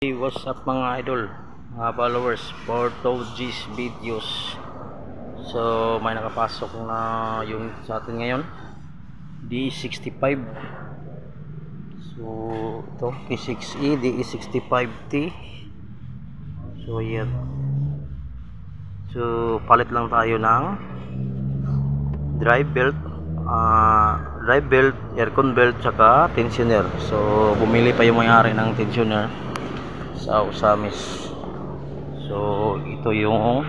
Hey, what's up mga idol, mga followers for G's videos. So may nakapasok na yung sa atin ngayon, D65. So ito P6E DE65T. So yan. So palit lang tayo ng drive belt, aircon belt, tsaka tensioner. So bumili pa yung may-ari ng tensioner sa Usamis. So ito yung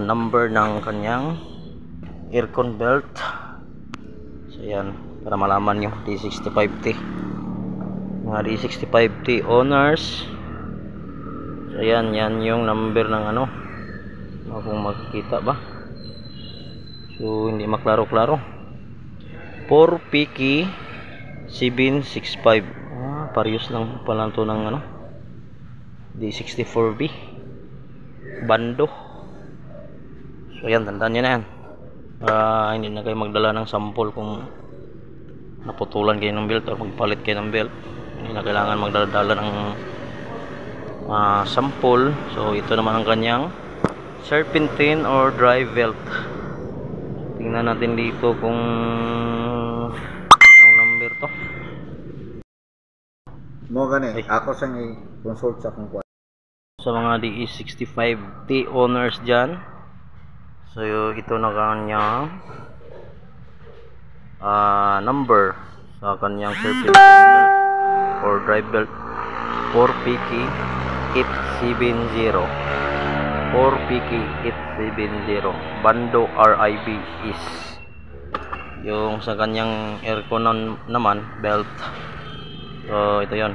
number ng kanyang aircon belt. So yan, para malaman nyo, D65T, mga D65T owners. So yan yung number ng ano, kung makikita ba. So hindi maklaro-klaro. 4PK 765. Parehas lang pala ito ng ano, D64B bando. So yan, tandaan nyo na yan, hindi na kayo magdala ng sample kung naputulan kayo ng belt o magpalit kayo ng belt. Hindi na kailangan magdala ng sample. So ito naman ang kanyang serpentine or drive belt. Tingnan natin dito kung anong number to. Mo gani, ako sang i-consult sa kung sa mga DE65T owners dyan. So ito na kanyang number sa kanyang serpentine belt or drive belt, 4PK 870. 4PK 870 bando RIB is yung sa kanyang aircon naman belt. So ito yon,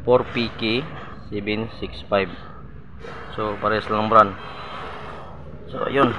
4PK 765. So parehas lang brand. So ayun,